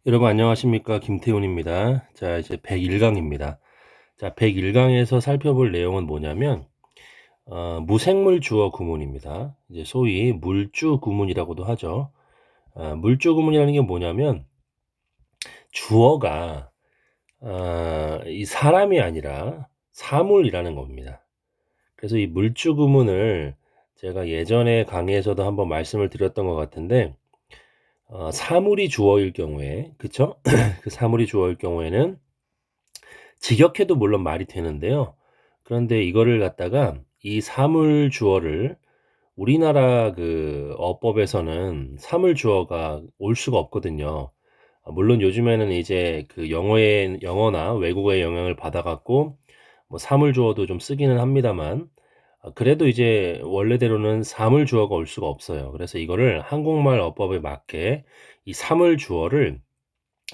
여러분 안녕하십니까? 김태훈입니다. 자, 이제 101강입니다. 자, 101강에서 살펴볼 내용은 뭐냐면 무생물 주어 구문입니다. 이제 소위 물주 구문이라고도 하죠. 물주 구문이라는 게 뭐냐면 주어가 이 사람이 아니라 사물이라는 겁니다. 그래서 이 물주 구문을 제가 예전에 강의에서도 한번 말씀을 드렸던 것 같은데 사물이 주어일 경우에 그쵸? 그 사물이 주어일 경우에는 직역해도 물론 말이 되는데요. 그런데 이거를 갖다가 이 사물 주어를 우리나라 그 어법에서는 사물 주어가 올 수가 없거든요. 물론 요즘에는 이제 그 영어나 외국어의 영향을 받아 갖고 뭐 사물 주어도 좀 쓰기는 합니다만 그래도 이제 원래대로는 사물 주어가 올 수가 없어요. 그래서 이거를 한국말 어법에 맞게 이 사물 주어를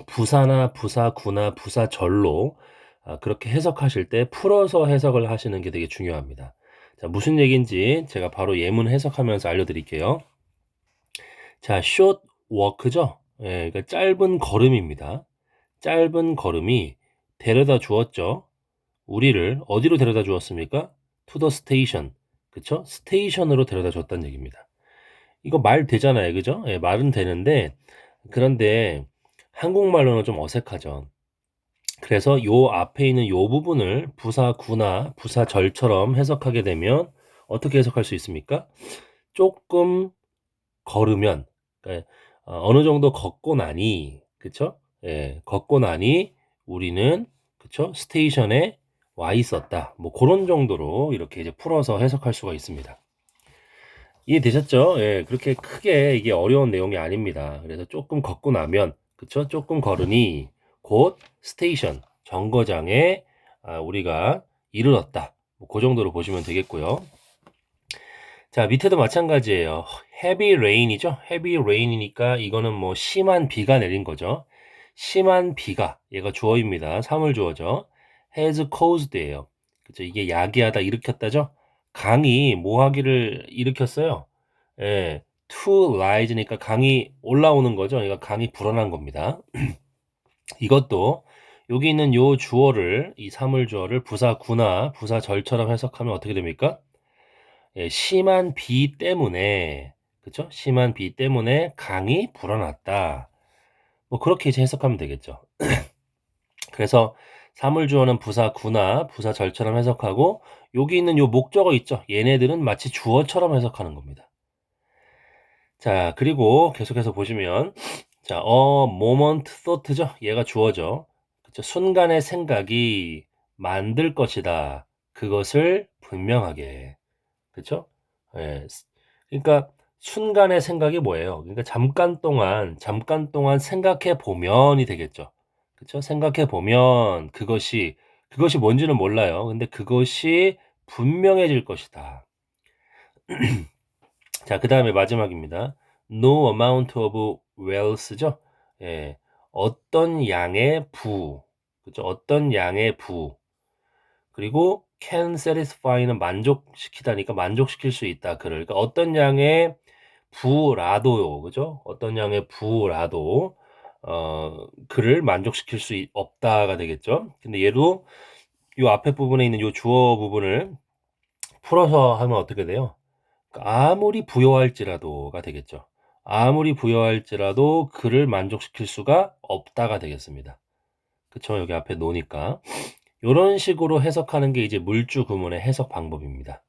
부사나 부사구나 부사절로 그렇게 해석하실 때 풀어서 해석을 하시는 게 되게 중요합니다. 자, 무슨 얘기인지 제가 바로 예문 해석하면서 알려드릴게요. 자, short walk죠. 예, 그러니까 짧은 걸음입니다. 짧은 걸음이 데려다 주었죠. 우리를 어디로 데려다 주었습니까? To the station. 그쵸? 스테이션으로 데려다 줬다는 얘기입니다. 이거 말 되잖아요. 그죠? 예, 말은 되는데 그런데 한국말로는 좀 어색하죠. 그래서 요 앞에 있는 요 부분을 부사구나 부사절처럼 해석하게 되면 어떻게 해석할 수 있습니까? 조금 걸으면 그러니까 어느 정도 걷고 나니 그쵸? 예, 걷고 나니 우리는 그쵸? 스테이션에 와 있었다. 뭐 그런 정도로 이렇게 이제 풀어서 해석할 수가 있습니다. 이해되셨죠? 예, 그렇게 크게 이게 어려운 내용이 아닙니다. 그래서 조금 걷고 나면, 그쵸? 조금 걸으니 곧 스테이션, 정거장에 우리가 이르렀다. 뭐그 정도로 보시면 되겠고요. 자, 밑에도 마찬가지예요. heavy rain이죠? heavy rain이니까 이거는 뭐 심한 비가 내린 거죠. 심한 비가, 얘가 주어입니다. 사물 주어죠. has caused예요. 그쵸? 이게 야기하다, 일으켰다죠? 강이 뭐 하기를 일으켰어요? 예, to rise니까 강이 올라오는 거죠. 그러니까 강이 불어난 겁니다. 이것도 여기 있는 요 주어를 이 사물 주어를 부사구나 부사절처럼 해석하면 어떻게 됩니까? 예, 심한 비 때문에 그쵸? 심한 비 때문에 강이 불어났다. 뭐 그렇게 이제 해석하면 되겠죠. 그래서 사물 주어는 부사구나 부사절처럼 해석하고 여기 있는 요 목적어 있죠. 얘네들은 마치 주어처럼 해석하는 겁니다. 자, 그리고 계속해서 보시면 자, moment thought죠. 얘가 주어죠. 그쵸? 순간의 생각이 만들 것이다. 그것을 분명하게. 그쵸? 예. 그러니까 순간의 생각이 뭐예요? 그러니까 잠깐 동안 생각해 보면이 되겠죠. 그쵸? 생각해 보면 그것이 뭔지는 몰라요. 근데 그것이 분명해질 것이다. 자, 그다음에 마지막입니다. No amount of wealth죠. 예. 어떤 양의 부. 그죠? 어떤 양의 부. 그리고 can satisfy는 만족시키다니까 만족시킬 수 있다. 그를. 그러니까 어떤 양의 부라도요. 그죠? 어떤 양의 부라도 그를 만족시킬 수 없다가 되겠죠. 근데 얘도 요 앞에 부분에 있는 요 주어 부분을 풀어서 하면 어떻게 돼요? 그러니까 아무리 부여할지라도가 되겠죠. 아무리 부여할지라도 그를 만족시킬 수가 없다가 되겠습니다. 그쵸? 여기 앞에 놓으니까. 요런 식으로 해석하는 게 이제 물주 구문의 해석 방법입니다.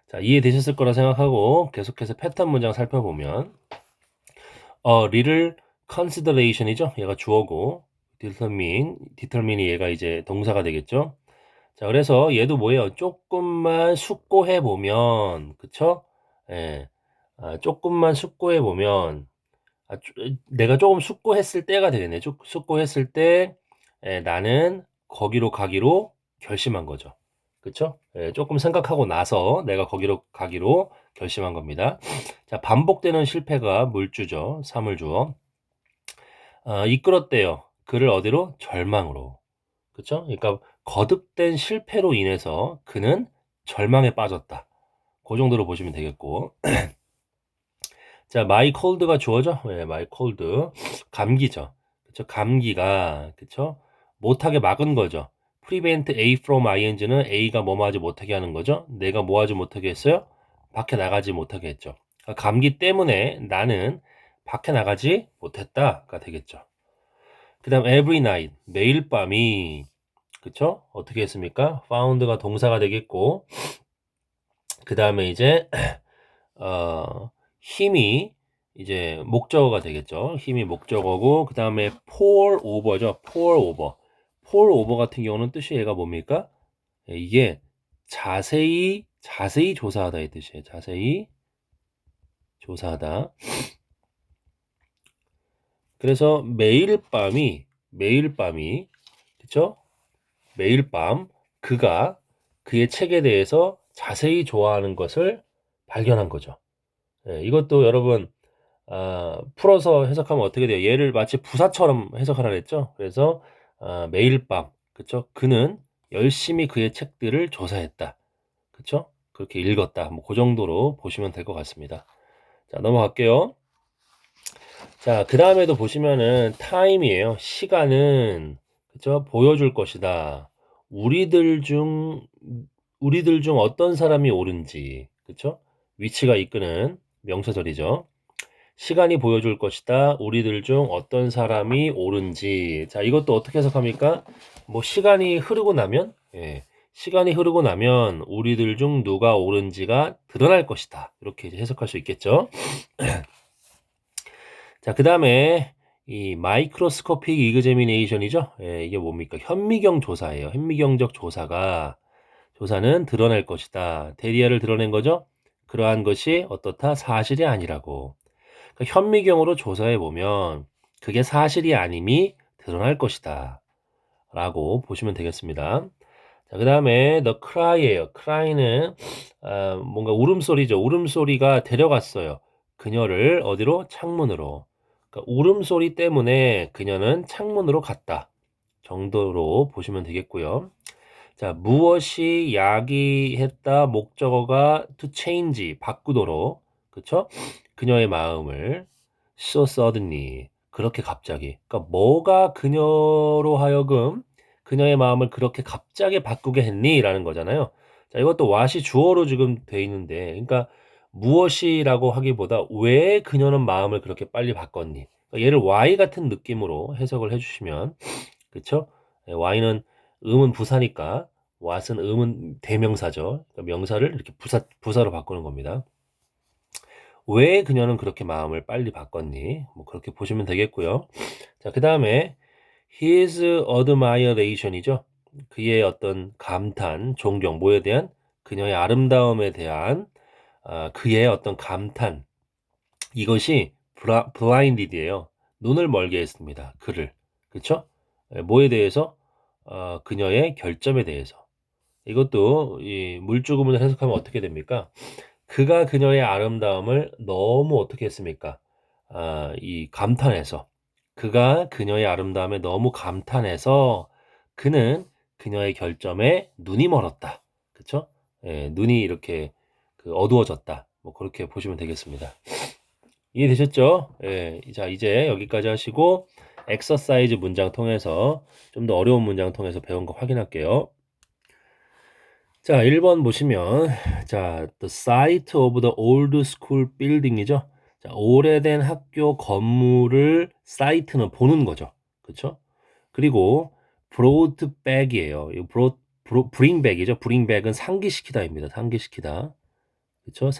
자, 이해되셨을 거라 생각하고 계속해서 패턴 문장 살펴보면 little consideration이죠. 얘가 주어고 determine이 얘가 이제 동사가 되겠죠. 자, 그래서 얘도 뭐예요? 조금만 숙고해 보면, 그쵸? 예, 조금만 숙고해 보면, 내가 조금 숙고했을 때가 되겠네. 숙고했을 때, 나는 거기로 가기로 결심한 거죠. 그쵸? 예, 조금 생각하고 나서 내가 거기로 가기로 결심한 겁니다. 자, 반복되는 실패가 물주죠. 사물주어. 이끌었대요. 그를 어디로? 절망으로. 그쵸? 그러니까 거듭된 실패로 인해서 그는 절망에 빠졌다. 그 정도로 보시면 되겠고. 자, my cold가 주어죠? 예, my cold. 감기죠. 그쵸? 감기가 그쵸? 못하게 막은 거죠. prevent A from ing는 A가 뭐뭐 하지 못하게 하는 거죠. 내가 뭐 하지 못하게 했어요? 밖에 나가지 못하게 했죠. 그러니까 감기 때문에 나는 밖에 나가지 못했다가 되겠죠. 그다음 every night 매일 밤이 그쵸? 어떻게 했습니까? found가 동사가 되겠고 그다음에 이제 힘이 이제 목적어가 되겠죠. 힘이 목적어고 그다음에 pour over죠. pour over. pour over 같은 경우는 뜻이 얘가 뭡니까? 예, 이게 자세히 조사하다 이 뜻이에요. 자세히 조사하다. 그래서 매일 밤이 그쵸? 매일 밤 그가 그의 책에 대해서 자세히 좋아하는 것을 발견한 거죠. 예, 이것도 여러분 풀어서 해석하면 어떻게 돼요? 얘를 마치 부사처럼 해석하라 그랬죠? 그래서 매일 밤 그쵸? 그는 열심히 그의 책들을 조사했다. 그쵸? 그렇게 읽었다. 뭐 그 정도로 보시면 될 것 같습니다. 자, 넘어갈게요. 자, 그다음에도 보시면은 time이에요. 시간은 그쵸? 보여줄 것이다. 우리들 중 우리들 중 어떤 사람이 옳은지 그쵸? 위치가 이끄는 명사절이죠. 시간이 보여줄 것이다. 우리들 중 어떤 사람이 옳은지. 자, 이것도 어떻게 해석합니까? 뭐 시간이 흐르고 나면 예. 시간이 흐르고 나면 우리들 중 누가 옳은지가 드러날 것이다. 이렇게 이제 해석할 수 있겠죠. 자, 그다음에 이 마이크로스코픽 이그제미네이션이죠. 예, 이게 뭡니까? 현미경 조사예요. 현미경적 조사는 드러낼 것이다. 대리아를 드러낸 거죠. 그러한 것이 어떻다? 사실이 아니라고. 그러니까 현미경으로 조사해 보면 그게 사실이 아님이 드러날 것이다. 라고 보시면 되겠습니다. 자, 그 다음에 the cry예요. cry는 뭔가 울음소리죠. 울음소리가 데려갔어요. 그녀를 어디로? 창문으로. 그러니까 울음소리 때문에 그녀는 창문으로 갔다. 정도로 보시면 되겠고요. 자, 무엇이 야기했다 목적어가 to change 바꾸도록 그쵸? 그녀의 마음을 so suddenly 그렇게 갑자기 그러니까 뭐가 그녀로 하여금 그녀의 마음을 그렇게 갑자기 바꾸게 했니? 라는 거잖아요. 자, 이것도 what이 주어로 지금 돼 있는데 그러니까 무엇이라고 하기보다 왜 그녀는 마음을 그렇게 빨리 바꿨니? 그러니까 얘를 why 같은 느낌으로 해석을 해주시면 그쵸? 예, Y는 음은 부사니까 what은 음은 대명사죠. 그러니까 명사를 이렇게 부사로 바꾸는 겁니다. 왜 그녀는 그렇게 마음을 빨리 바꿨니? 뭐 그렇게 보시면 되겠고요. 자, 그 다음에 his admiration이죠. 그의 어떤 감탄, 존경, 뭐에 대한? 그녀의 아름다움에 대한 그의 어떤 감탄. 이것이 blinded이에요. 눈을 멀게 했습니다. 그를. 그쵸? 예, 뭐에 대해서? 그녀의 결점에 대해서. 이것도 이 물주구문을 해석하면 어떻게 됩니까? 그가 그녀의 아름다움을 너무 어떻게 했습니까? 이 감탄해서 그가 그녀의 아름다움에 너무 감탄해서 그는 그녀의 결점에 눈이 멀었다. 그쵸? 예, 눈이 이렇게 그 어두워졌다. 뭐 그렇게 보시면 되겠습니다. 이해되셨죠? 예, 자 이제 여기까지 하시고 엑서사이즈 문장 통해서 좀 더 어려운 문장 통해서 배운 거 확인할게요. 자, 1번 보시면 자, the site of the old school building이죠. 자, 오래된 학교 건물을 사이트는 보는 거죠. 그렇죠? 그리고 brought back이에요. 이 bring back이죠. bring back은 상기시키다입니다. 상기시키다. 그렇죠?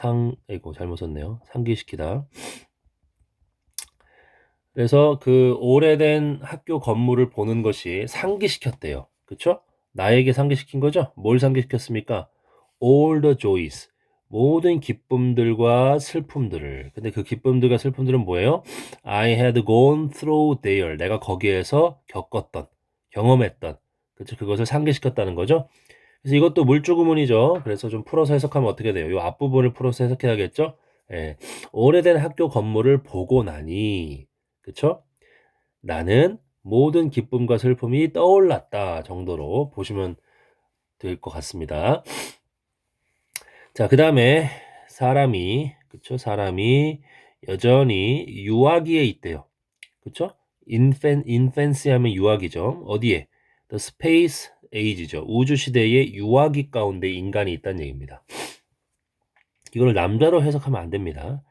아이고 잘못 썼네요. 상기시키다. 그래서 그 오래된 학교 건물을 보는 것이 상기시켰대요. 그쵸? 나에게 상기시킨 거죠? 뭘 상기시켰습니까? All the joys. 모든 기쁨들과 슬픔들을. 근데 그 기쁨들과 슬픔들은 뭐예요? I had gone through there. 내가 거기에서 겪었던, 경험했던. 그쵸? 그것을 상기시켰다는 거죠? 그래서 이것도 물주구문이죠. 그래서 좀 풀어서 해석하면 어떻게 돼요? 이 앞부분을 풀어서 해석해야겠죠? 예. 오래된 학교 건물을 보고 나니 그쵸? 나는 모든 기쁨과 슬픔이 떠올랐다 정도로 보시면 될 것 같습니다. 자, 그 다음에 사람이 그쵸? 사람이 여전히 유아기에 있대요. 그쵸? infancy 하면 유아기죠. 어디에? The space age죠. 우주 시대의 유아기 가운데 인간이 있다는 얘기입니다. 이걸 남자로 해석하면 안 됩니다.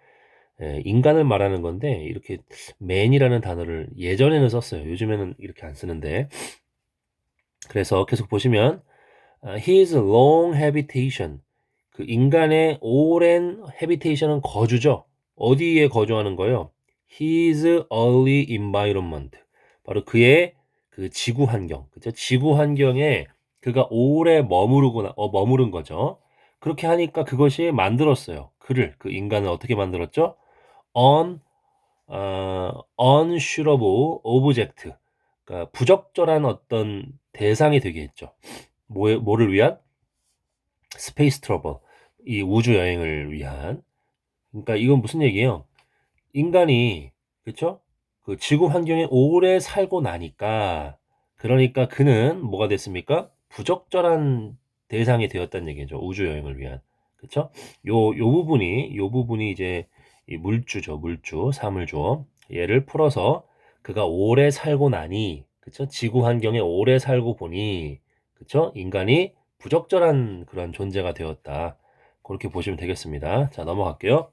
예, 인간을 말하는 건데 이렇게 man이라는 단어를 예전에는 썼어요. 요즘에는 이렇게 안 쓰는데. 그래서 계속 보시면 his long habitation, 그 인간의 오랜 habitation은 거주죠. 어디에 거주하는 거예요? His early environment, 바로 그의 그 지구 환경, 그죠? 지구 환경에 그가 오래 머무른 거죠. 그렇게 하니까 그것이 만들었어요. 그 인간을 어떻게 만들었죠? on unsuitable object, 그러니까 부적절한 어떤 대상이 되게 했죠. 뭐를 위한? 스페이스 트러블, 이 우주 여행을 위한. 그러니까 이건 무슨 얘기예요? 인간이, 그쵸? 그 지구 환경에 오래 살고 나니까, 그러니까 그는 뭐가 됐습니까? 부적절한 대상이 되었다는 얘기죠. 우주 여행을 위한. 그쵸? 요 부분이 이제 이 물주죠. 물주, 사물주어. 얘를 풀어서 그가 오래 살고 나니, 그쵸? 지구 환경에 오래 살고 보니, 그쵸? 인간이 부적절한 그런 존재가 되었다. 그렇게 보시면 되겠습니다. 자, 넘어갈게요.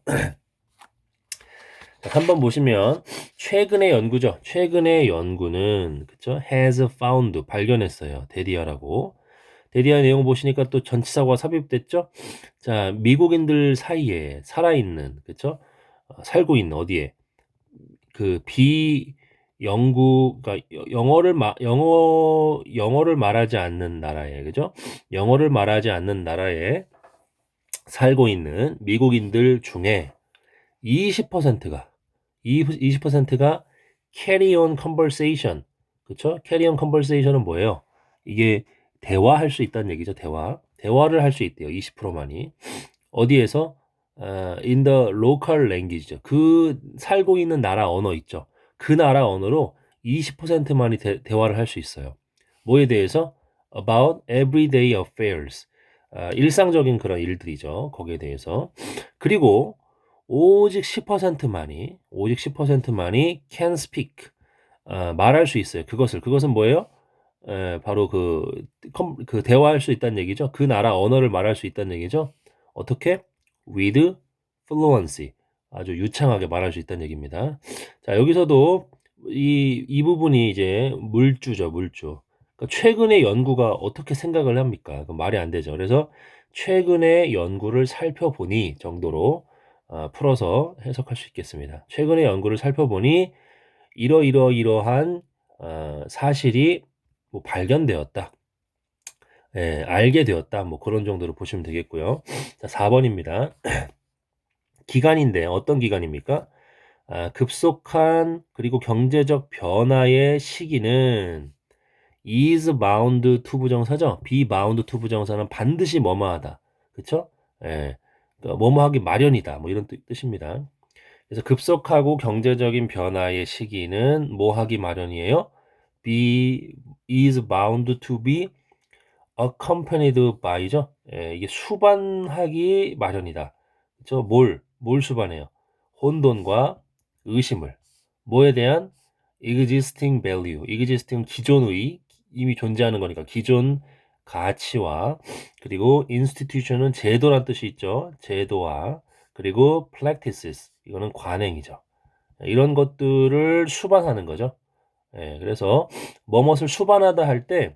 자, 3번 보시면 최근의 연구죠. 최근의 연구는 그쵸? has found, 발견했어요. 데디아라고. 데디아 내용 보시니까 또 전치사가 삽입됐죠. 자, 미국인들 사이에 살아있는, 그쵸? 살고 있는 어디에? 그 그러니까 영어를 말하지 않는 나라에, 그죠? 영어를 말하지 않는 나라에 살고 있는 미국인들 중에 20%가 20%가 carry on conversation. 그쵸? carry on conversation은 뭐예요? 이게 대화할 수 있다는 얘기죠. 대화를 할 수 있대요. 20%만이. 어디에서? in the local language죠. 그 살고 있는 나라 언어 있죠. 그 나라 언어로 20%만이 대화를 할 수 있어요. 뭐에 대해서? about everyday affairs. 일상적인 그런 일들이죠. 거기에 대해서. 그리고 오직 10%만이 can speak, 말할 수 있어요. 그것은 뭐예요? 바로 그 대화할 수 있다는 얘기죠. 그 나라 언어를 말할 수 있다는 얘기죠. 어떻게? with fluency, 아주 유창하게 말할 수 있다는 얘기입니다. 자, 여기서도 이 부분이 이제 물주죠, 물주. 그러니까 최근의 연구가 어떻게 생각을 합니까? 그 말이 안 되죠. 그래서 최근의 연구를 살펴보니 정도로 풀어서 해석할 수 있겠습니다. 최근의 연구를 살펴보니 이러이러이러한 사실이 뭐 발견되었다. 예, 알게 되었다. 뭐 그런 정도로 보시면 되겠고요. 자, 4번입니다. 기간인데 어떤 기간입니까? 급속한 그리고 경제적 변화의 시기는 is bound to 부정사죠. be bound to 부정사는 반드시 뭐뭐하다. 그쵸? 예. 그러니까 뭐뭐하기 마련이다. 뭐 이런 뜻입니다. 그래서 급속하고 경제적인 변화의 시기는 뭐 하기 마련이에요? is bound to be accompanied by죠. 예, 이게 수반하기 마련이다. 그쵸? 뭘 수반해요? 혼돈과 의심을. 뭐에 대한? existing value. existing 기존의, 이미 존재하는 거니까 기존 가치와, 그리고 institution은 제도란 뜻이 있죠. 제도와, 그리고 practices, 이거는 관행이죠. 이런 것들을 수반하는 거죠. 예, 그래서 뭐뭇을 수반하다 할 때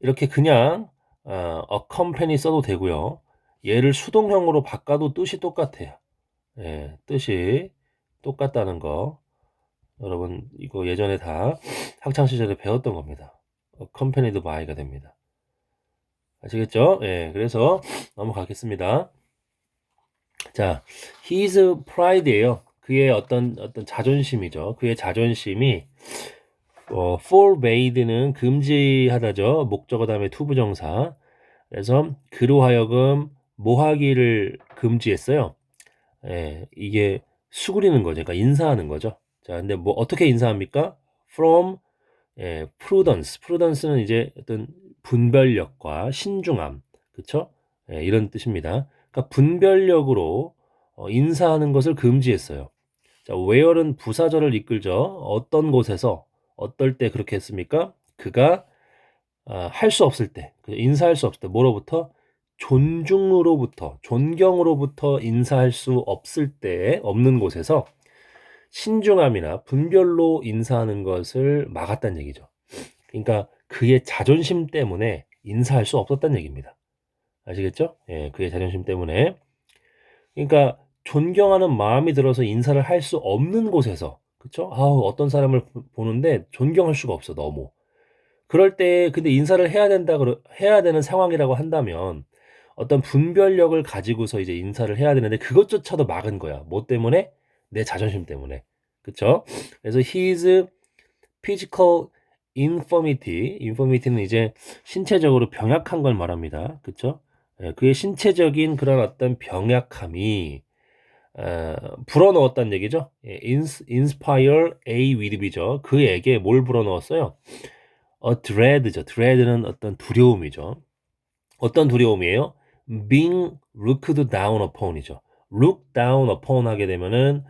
이렇게 그냥 accompany 써도 되고요. 얘를 수동형으로 바꿔도 뜻이 똑같아요. 예, 뜻이 똑같다는 거. 여러분 이거 예전에 다 학창 시절에 배웠던 겁니다. accompanied by가 됩니다. 아시겠죠? 예, 그래서 넘어가겠습니다. 자, his pride예요. 그의 어떤 자존심이죠. 그의 자존심이 forbade는 금지하다죠. 목적어 다음에 투부정사. 그래서 그로 하여금 뭐 하기를 금지했어요. 예, 이게 수그리는 거죠. 그러니까 인사하는 거죠. 자, 근데 뭐 어떻게 인사합니까? from prudence. prudence는 이제 어떤 분별력과 신중함, 그쵸? 예, 이런 뜻입니다. 그러니까 분별력으로 인사하는 것을 금지했어요. 자, where는 부사절을 이끌죠. 어떤 곳에서 어떨 때 그렇게 했습니까? 그가 할 수 없을 때, 인사할 수 없을 때 뭐로부터? 존경으로부터 인사할 수 없을 때 없는 곳에서 신중함이나 분별로 인사하는 것을 막았다는 얘기죠. 그러니까 그의 자존심 때문에 인사할 수 없었다는 얘기입니다. 아시겠죠? 예, 그의 자존심 때문에. 그러니까 존경하는 마음이 들어서 인사를 할 수 없는 곳에서, 그쵸? 아우, 어떤 사람을 보는데 존경할 수가 없어, 너무. 그럴 때 근데 인사를 해야 되는 상황이라고 한다면 어떤 분별력을 가지고서 이제 인사를 해야 되는데 그것조차도 막은 거야. 뭐 때문에? 내 자존심 때문에. 그쵸? 그래서 his physical infirmity는 이제 신체적으로 병약한 걸 말합니다. 그쵸? 예, 그의 신체적인 그런 어떤 병약함이 불어넣었다는 얘기죠. 예, inspire a with B죠. 그에게 뭘 불어넣었어요? dread죠. dread는 어떤 두려움이죠. 어떤 두려움이에요? being looked down upon이죠. look down upon 하게 되면은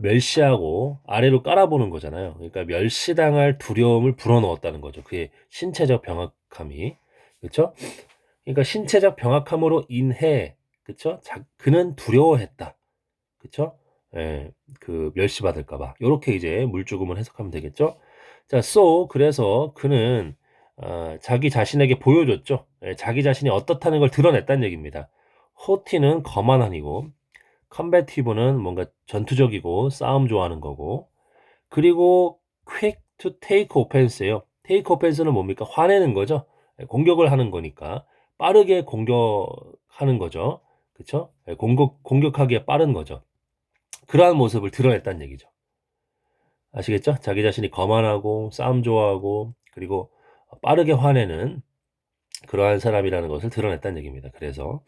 멸시하고 아래로 깔아보는 거잖아요. 그러니까 멸시당할 두려움을 불어넣었다는 거죠. 그의 신체적 병약함이. 그렇죠? 그러니까 신체적 병약함으로 인해, 그렇죠? 그는 두려워했다. 그쵸? 예, 그 멸시받을까 봐. 요렇게 이제 물주금을 해석하면 되겠죠? 자, 그래서 그는 자기 자신에게 보여줬죠. 예, 자기 자신이 어떻다는 걸 드러냈다는 얘기입니다. 호티는 거만한이고, 컴배티브는 뭔가 전투적이고 싸움 좋아하는 거고, 그리고 quick to take offense예요. take offense는 뭡니까? 화내는 거죠. 예, 공격을 하는 거니까 빠르게 공격하는 거죠. 그쵸? 예, 공격하기에 빠른 거죠. 그러한 모습을 드러냈다는 얘기죠. 아시겠죠? 자기 자신이 거만하고 싸움 좋아하고 그리고 빠르게 화내는 그러한 사람이라는 것을 드러냈다는 얘기입니다. 그래서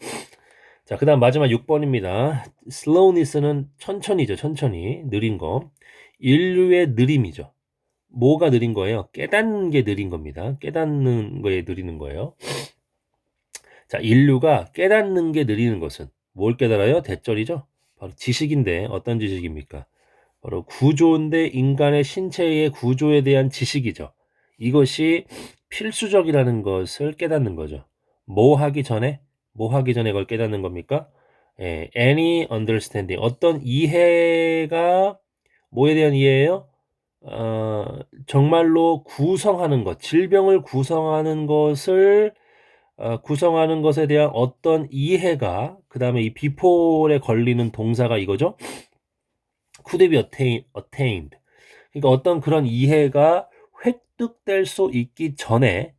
자, 그다음 마지막 6번입니다. slowness는 천천히죠. 천천히 느린 거. 인류의 느림이죠. 뭐가 느린 거예요? 깨닫는 게 느린 겁니다. 깨닫는 거에 느리는 거예요. 자, 인류가 깨닫는 게 느리는 것은 뭘 깨달아요? 대절이죠. 바로 지식인데 어떤 지식입니까? 바로 구조인데 인간의 신체의 구조에 대한 지식이죠. 이것이 필수적이라는 것을 깨닫는 거죠. 뭐 하기 전에 그걸 깨닫는 겁니까? 예, any understanding. 어떤 이해가 뭐에 대한 이해예요? 정말로 구성하는 것, 질병을 구성하는 것에 대한 어떤 이해가, 그 다음에 이 before에 걸리는 동사가 이거죠. could be attained. 그러니까 어떤 그런 이해가 획득될 수 있기 전에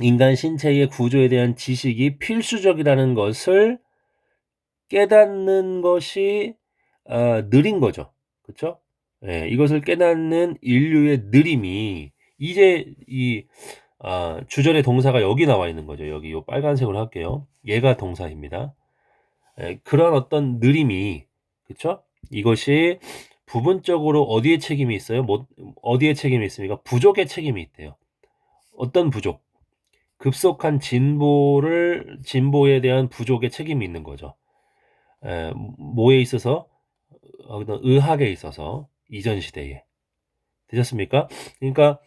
인간 신체의 구조에 대한 지식이 필수적이라는 것을 깨닫는 것이 느린 거죠. 그렇죠? 예, 이것을 깨닫는 인류의 느림이 이제 이 주절의 동사가 여기 나와 있는 거죠. 여기 요 빨간색으로 할게요. 얘가 동사입니다. 예, 그런 어떤 느림이, 그쵸? 이것이 부분적으로 어디에 책임이 있어요? 어디에 책임이 있습니까? 부족의 책임이 있대요. 어떤 부족? 급속한 진보에 대한 부족의 책임이 있는 거죠. 뭐에 있어서? 어떤 의학에 있어서 이전 시대에. 되셨습니까? 그러니까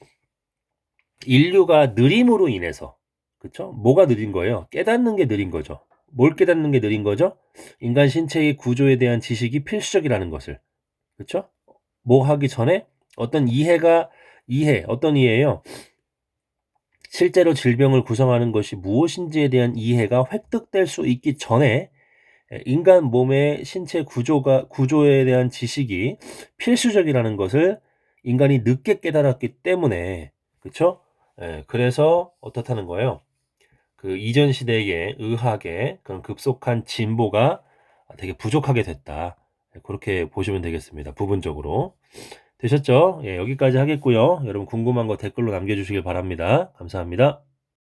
인류가 느림으로 인해서, 그쵸? 뭐가 느린 거예요? 깨닫는 게 느린 거죠. 뭘 깨닫는 게 느린 거죠? 인간 신체의 구조에 대한 지식이 필수적이라는 것을. 그쵸? 뭐 하기 전에 어떤 이해예요? 실제로 질병을 구성하는 것이 무엇인지에 대한 이해가 획득될 수 있기 전에 인간 몸의 신체 구조에 대한 지식이 필수적이라는 것을 인간이 늦게 깨달았기 때문에, 그쵸? 그래서 어떻다는 거예요? 그 이전 시대의 의학의 그런 급속한 진보가 되게 부족하게 됐다. 그렇게 보시면 되겠습니다. 부분적으로. 되셨죠? 예, 여기까지 하겠고요. 여러분 궁금한 거 댓글로 남겨주시길 바랍니다. 감사합니다.